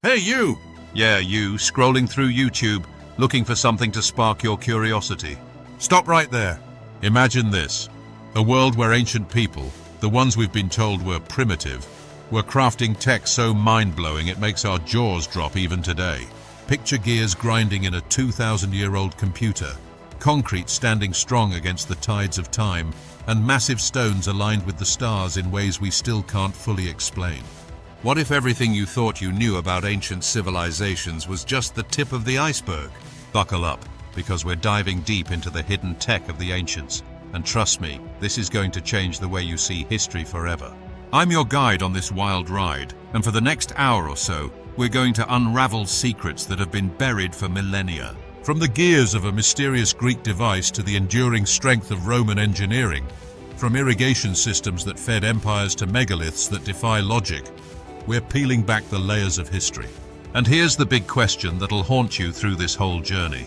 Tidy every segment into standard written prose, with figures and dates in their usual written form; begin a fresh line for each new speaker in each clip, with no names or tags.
Hey, you! Yeah, you, scrolling through YouTube, looking for something to spark your curiosity. Stop right there. Imagine this. A world where ancient people, the ones we've been told were primitive, were crafting tech so mind-blowing it makes our jaws drop even today. Picture gears grinding in a 2,000-year-old computer, concrete standing strong against the tides of time, and massive stones aligned with the stars in ways we still can't fully explain. What if everything you thought you knew about ancient civilizations was just the tip of the iceberg? Buckle up, because we're diving deep into the hidden tech of the ancients. And trust me, this is going to change the way you see history forever. I'm your guide on this wild ride, and for the next hour or so, we're going to unravel secrets that have been buried for millennia. From the gears of a mysterious Greek device to the enduring strength of Roman engineering, from irrigation systems that fed empires to megaliths that defy logic, we're peeling back the layers of history. And here's the big question that'll haunt you through this whole journey.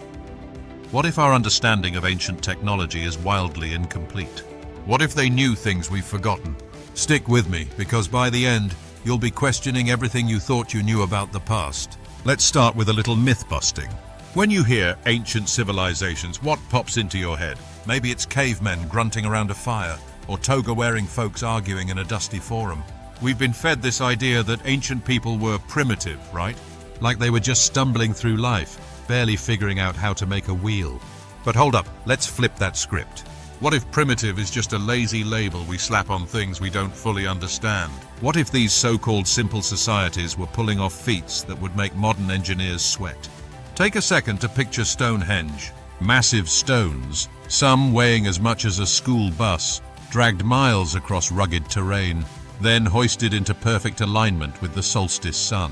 What if our understanding of ancient technology is wildly incomplete? What if they knew things we've forgotten? Stick with me, because by the end, you'll be questioning everything you thought you knew about the past. Let's start with a little myth-busting. When you hear ancient civilizations, what pops into your head? Maybe it's cavemen grunting around a fire, or toga-wearing folks arguing in a dusty forum. We've been fed this idea that ancient people were primitive, right? Like they were just stumbling through life, barely figuring out how to make a wheel. But hold up, let's flip that script. What if primitive is just a lazy label we slap on things we don't fully understand? What if these so-called simple societies were pulling off feats that would make modern engineers sweat? Take a second to picture Stonehenge. Massive stones, some weighing as much as a school bus, dragged miles across rugged terrain, then hoisted into perfect alignment with the solstice sun.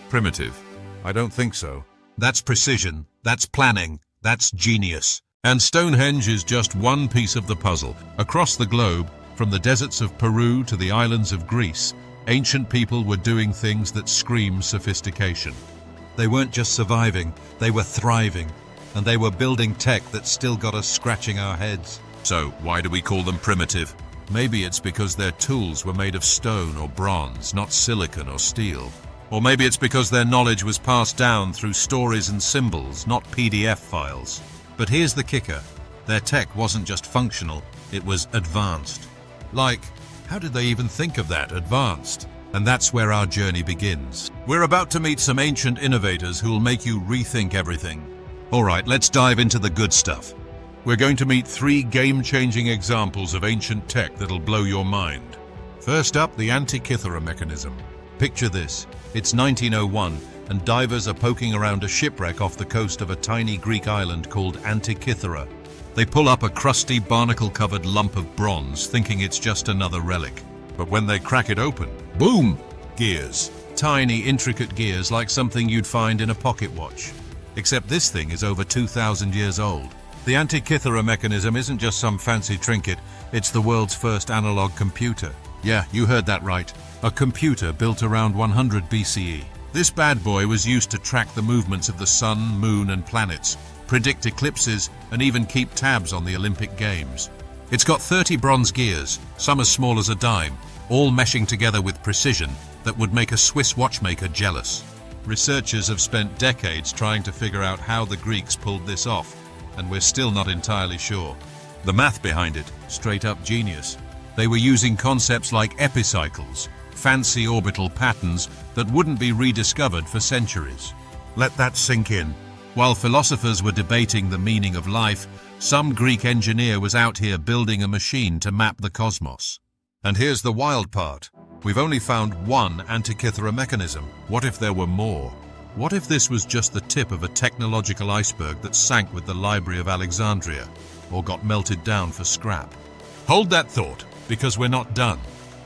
Primitive? I don't think so. That's precision, that's planning, that's genius. And Stonehenge is just one piece of the puzzle. Across the globe, from the deserts of Peru to the islands of Greece, ancient people were doing things that scream sophistication. They weren't just surviving, they were thriving. And they were building tech that still got us scratching our heads. So, why do we call them primitive? Maybe it's because their tools were made of stone or bronze, not silicon or steel. Or maybe it's because their knowledge was passed down through stories and symbols, not PDF files. But here's the kicker. Their tech wasn't just functional, it was advanced. Like, how did they even think of that, advanced? And that's where our journey begins. We're about to meet some ancient innovators who'll make you rethink everything. All right, let's dive into the good stuff. We're going to meet 3 game-changing examples of ancient tech that'll blow your mind. First up, the Antikythera mechanism. Picture this. It's 1901, and divers are poking around a shipwreck off the coast of a tiny Greek island called Antikythera. They pull up a crusty, barnacle-covered lump of bronze, thinking it's just another relic. But when they crack it open, boom! Gears. Tiny, intricate gears like something you'd find in a pocket watch. Except this thing is over 2,000 years old. The Antikythera mechanism isn't just some fancy trinket, it's the world's first analog computer. Yeah, you heard that right. A computer built around 100 BCE. This bad boy was used to track the movements of the sun, moon, and planets, predict eclipses, and even keep tabs on the Olympic Games. It's got 30 bronze gears, some as small as a dime, all meshing together with precision that would make a Swiss watchmaker jealous. Researchers have spent decades trying to figure out how the Greeks pulled this off, and we're still not entirely sure. The math behind it, straight up genius. They were using concepts like epicycles, fancy orbital patterns that wouldn't be rediscovered for centuries. Let that sink in. While philosophers were debating the meaning of life, some Greek engineer was out here building a machine to map the cosmos. And here's the wild part. We've only found one Antikythera mechanism. What if there were more? What if this was just the tip of a technological iceberg that sank with the Library of Alexandria, or got melted down for scrap? Hold that thought, because we're not done.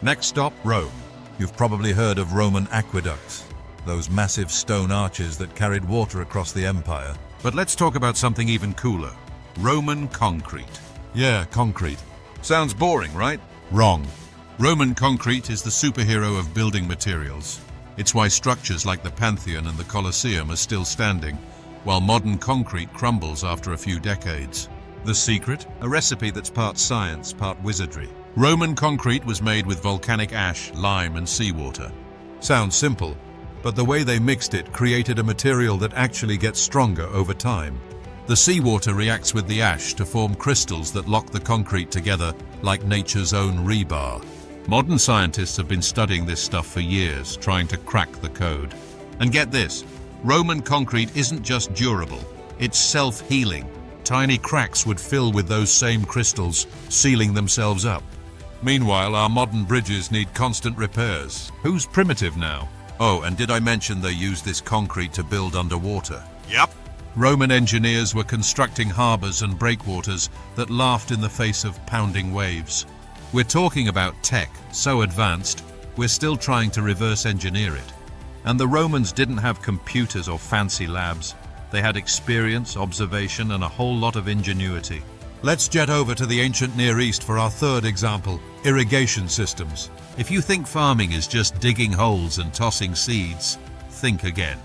Next stop, Rome. You've probably heard of Roman aqueducts, those massive stone arches that carried water across the empire. But let's talk about something even cooler. Roman concrete. Yeah, concrete. Sounds boring, right? Wrong. Roman concrete is the superhero of building materials. It's why structures like the Pantheon and the Colosseum are still standing, while modern concrete crumbles after a few decades. The secret? A recipe that's part science, part wizardry. Roman concrete was made with volcanic ash, lime, and seawater. Sounds simple, but the way they mixed it created a material that actually gets stronger over time. The seawater reacts with the ash to form crystals that lock the concrete together like nature's own rebar. Modern scientists have been studying this stuff for years, trying to crack the code. And get this, Roman concrete isn't just durable, it's self-healing. Tiny cracks would fill with those same crystals, sealing themselves up. Meanwhile, our modern bridges need constant repairs. Who's primitive now? Oh, and did I mention they use this concrete to build underwater?
Yep.
Roman engineers were constructing harbors and breakwaters that laughed in the face of pounding waves. We're talking about tech so advanced, we're still trying to reverse engineer it. And the Romans didn't have computers or fancy labs. They had experience, observation, and a whole lot of ingenuity. Let's jet over to the ancient Near East for our third example, irrigation systems. If you think farming is just digging holes and tossing seeds, think again.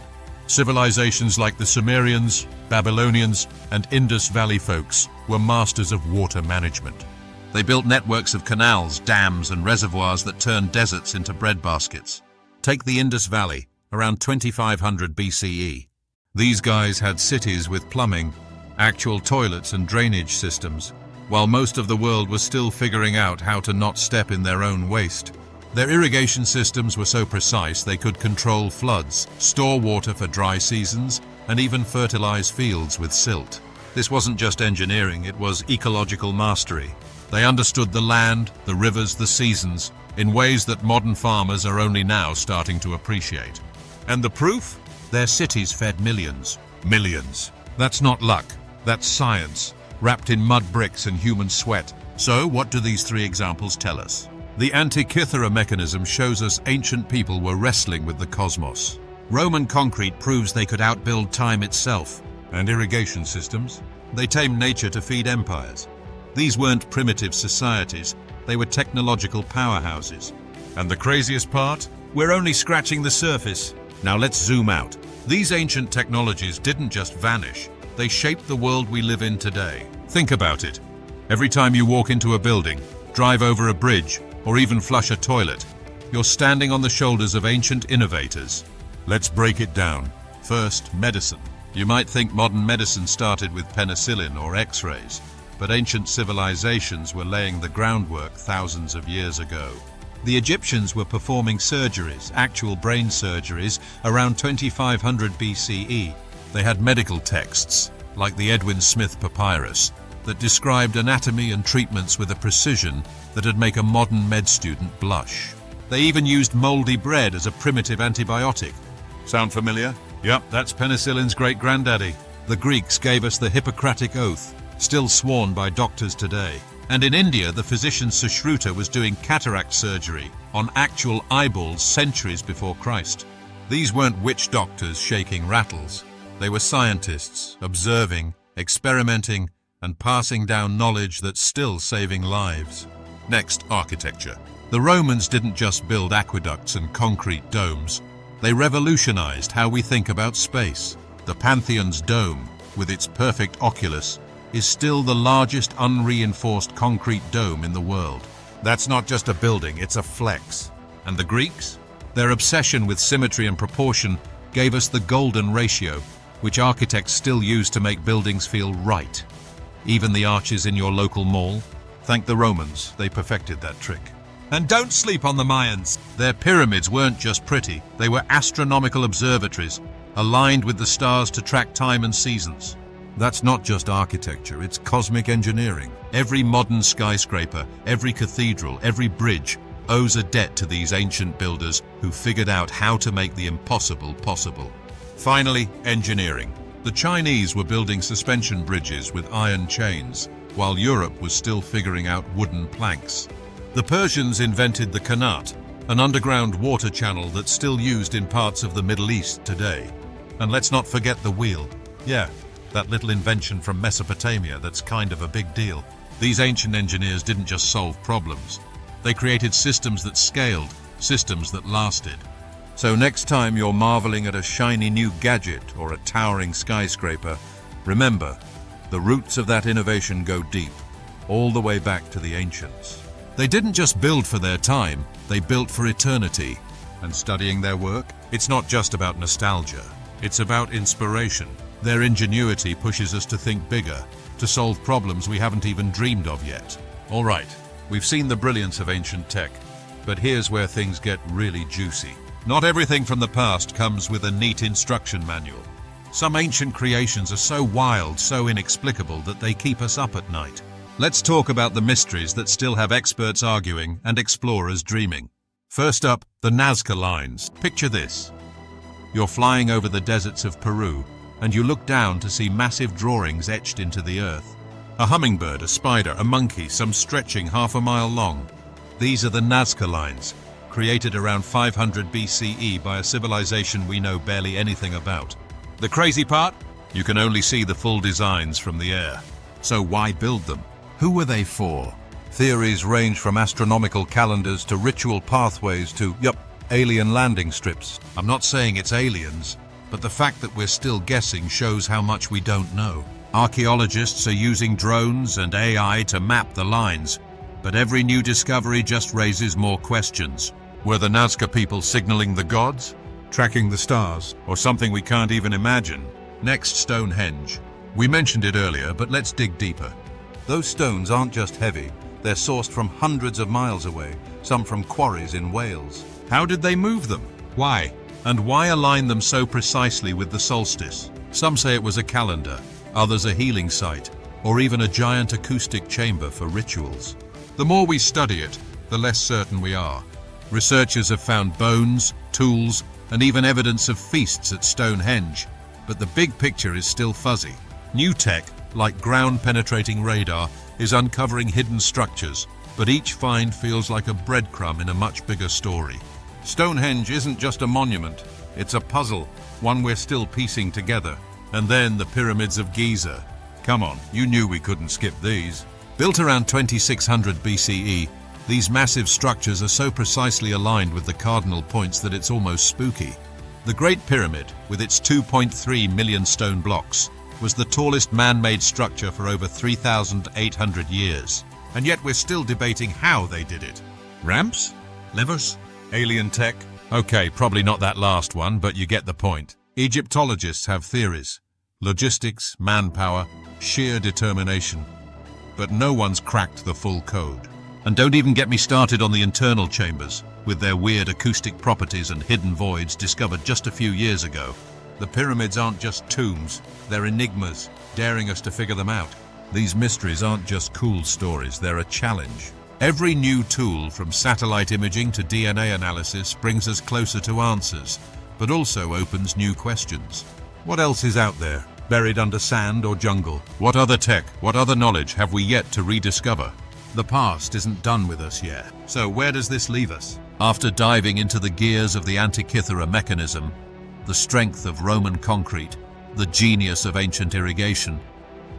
Civilizations like the Sumerians, Babylonians, and Indus Valley folks were masters of water management. They built networks of canals, dams, and reservoirs that turned deserts into breadbaskets. Take the Indus Valley, around 2500 BCE. These guys had cities with plumbing, actual toilets and drainage systems, while most of the world was still figuring out how to not step in their own waste. Their irrigation systems were so precise they could control floods, store water for dry seasons, and even fertilize fields with silt. This wasn't just engineering, it was ecological mastery. They understood the land, the rivers, the seasons, in ways that modern farmers are only now starting to appreciate. And the proof? Their cities fed millions. Millions. That's not luck, that's science, wrapped in mud bricks and human sweat. So what do these three examples tell us? The Antikythera mechanism shows us ancient people were wrestling with the cosmos. Roman concrete proves they could outbuild time itself. And irrigation systems? They tamed nature to feed empires. These weren't primitive societies, they were technological powerhouses. And the craziest part? We're only scratching the surface. Now let's zoom out. These ancient technologies didn't just vanish, they shaped the world we live in today. Think about it. Every time you walk into a building, drive over a bridge, or even flush a toilet, you're standing on the shoulders of ancient innovators. Let's break it down. First, medicine. You might think modern medicine started with penicillin or X-rays, but ancient civilizations were laying the groundwork thousands of years ago. The Egyptians were performing surgeries, actual brain surgeries, around 2500 BCE. They had medical texts, like the Edwin Smith Papyrus, that described anatomy and treatments with a precision that'd make a modern med student blush. They even used moldy bread as a primitive antibiotic. Sound familiar? Yep, that's penicillin's great-granddaddy. The Greeks gave us the Hippocratic Oath, still sworn by doctors today. And in India, the physician Sushruta was doing cataract surgery on actual eyeballs centuries before Christ. These weren't witch doctors shaking rattles. They were scientists, observing, experimenting, and passing down knowledge that's still saving lives. Next, architecture. The Romans didn't just build aqueducts and concrete domes. They revolutionized how we think about space. The Pantheon's dome, with its perfect oculus, is still the largest unreinforced concrete dome in the world. That's not just a building, it's a flex. And the Greeks? Their obsession with symmetry and proportion gave us the golden ratio, which architects still use to make buildings feel right. Even the arches in your local mall? Thank the Romans, they perfected that trick. And don't sleep on the Mayans. Their pyramids weren't just pretty, they were astronomical observatories, aligned with the stars to track time and seasons. That's not just architecture, it's cosmic engineering. Every modern skyscraper, every cathedral, every bridge owes a debt to these ancient builders who figured out how to make the impossible possible. Finally, engineering. The Chinese were building suspension bridges with iron chains, while Europe was still figuring out wooden planks. The Persians invented the Qanat, an underground water channel that's still used in parts of the Middle East today. And let's not forget the wheel. Yeah, that little invention from Mesopotamia that's kind of a big deal. These ancient engineers didn't just solve problems. They created systems that scaled, systems that lasted. So next time you're marveling at a shiny new gadget or a towering skyscraper, remember, the roots of that innovation go deep, all the way back to the ancients. They didn't just build for their time, they built for eternity. and studying their work, it's not just about nostalgia. It's about inspiration. Their ingenuity pushes us to think bigger, to solve problems we haven't even dreamed of yet. All right, we've seen the brilliance of ancient tech, but here's where things get really juicy. Not everything from the past comes with a neat instruction manual. Some ancient creations are so wild, so inexplicable that they keep us up at night. Let's talk about the mysteries that still have experts arguing and explorers dreaming. First up, the Nazca Lines. Picture this. You're flying over the deserts of Peru, and you look down to see massive drawings etched into the earth. A hummingbird, a spider, a monkey, some stretching half a mile long. These are the Nazca Lines, created around 500 BCE by a civilization we know barely anything about. The crazy part? You can only see the full designs from the air. So why build them? Who were they for? Theories range from astronomical calendars to ritual pathways to, alien landing strips. I'm not saying it's aliens, but the fact that we're still guessing shows how much we don't know. Archaeologists are using drones and AI to map the lines, but every new discovery just raises more questions. Were the Nazca people signaling the gods? Tracking the stars? Or something we can't even imagine? Next, Stonehenge. We mentioned it earlier, but let's dig deeper. Those stones aren't just heavy, they're sourced from hundreds of miles away, some from quarries in Wales. How did they move them? Why? And why align them so precisely with the solstice? Some say it was a calendar, others a healing site, or even a giant acoustic chamber for rituals. The more we study it, the less certain we are. Researchers have found bones, tools, and even evidence of feasts at Stonehenge, but the big picture is still fuzzy. New tech, like ground-penetrating radar, is uncovering hidden structures, but each find feels like a breadcrumb in a much bigger story. Stonehenge isn't just a monument, it's a puzzle, one we're still piecing together. And then the pyramids of Giza. Come on, you knew we couldn't skip these. Built around 2600 BCE, these massive structures are so precisely aligned with the cardinal points that it's almost spooky. The Great Pyramid, with its 2.3 million stone blocks, was the tallest man-made structure for over 3,800 years. And yet we're still debating how they did it. Ramps? Levers? Alien tech? Okay, probably not that last one, but you get the point. Egyptologists have theories. Logistics, manpower, sheer determination. But no one's cracked the full code. And don't even get me started on the internal chambers, with their weird acoustic properties and hidden voids discovered just a few years ago. The pyramids aren't just tombs, they're enigmas, daring us to figure them out. These mysteries aren't just cool stories, they're a challenge. Every new tool, from satellite imaging to DNA analysis, brings us closer to answers, but also opens new questions. What else is out there, buried under sand or jungle? What other tech, what other knowledge have we yet to rediscover? The past isn't done with us yet. So where does this leave us? After diving into the gears of the Antikythera mechanism, the strength of Roman concrete, the genius of ancient irrigation,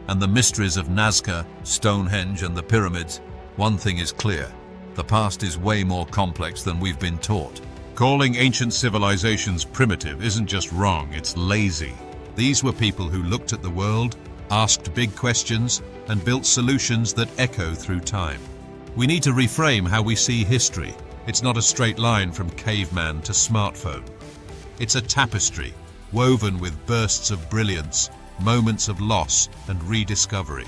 and the mysteries of Nazca, Stonehenge, and the pyramids, one thing is clear. The past is way more complex than we've been taught. Calling ancient civilizations primitive isn't just wrong, it's lazy. These were people who looked at the world, asked big questions, and built solutions that echo through time. We need to reframe how we see history. It's not a straight line from caveman to smartphone. It's a tapestry, woven with bursts of brilliance, moments of loss, and rediscovery.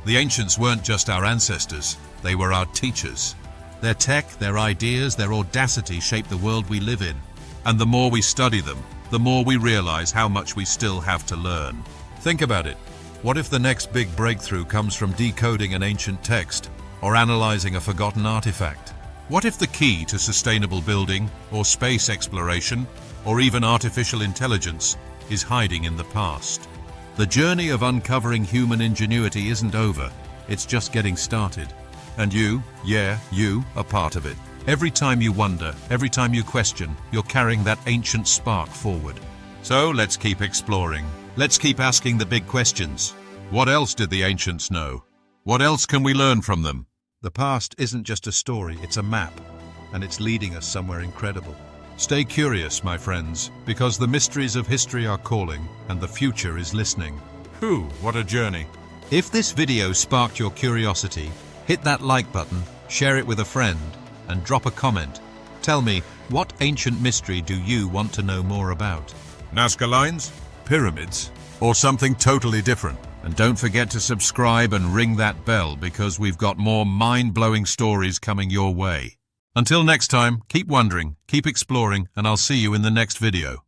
The ancients weren't just our ancestors, they were our teachers. Their tech, their ideas, their audacity shaped the world we live in. And the more we study them, the more we realize how much we still have to learn. Think about it. What if the next big breakthrough comes from decoding an ancient text or analyzing a forgotten artifact? What if the key to sustainable building or space exploration or even artificial intelligence is hiding in the past? The journey of uncovering human ingenuity isn't over, it's just getting started. And you, you are part of it. Every time you wonder, every time you question, you're carrying that ancient spark forward. So let's keep exploring. Let's keep asking the big questions. What else did the ancients know? What else can we learn from them? The past isn't just a story, it's a map, and it's leading us somewhere incredible. Stay curious, my friends, because the mysteries of history are calling, and the future is listening. Whew, what a journey. If this video sparked your curiosity, hit that like button, share it with a friend, and drop a comment. Tell me, what ancient mystery do you want to know more about? Nazca lines? Pyramids? Or something totally different? And don't forget to subscribe and ring that bell because we've got more mind-blowing stories coming your way. Until next time, keep wondering, keep exploring, and I'll see you in the next video.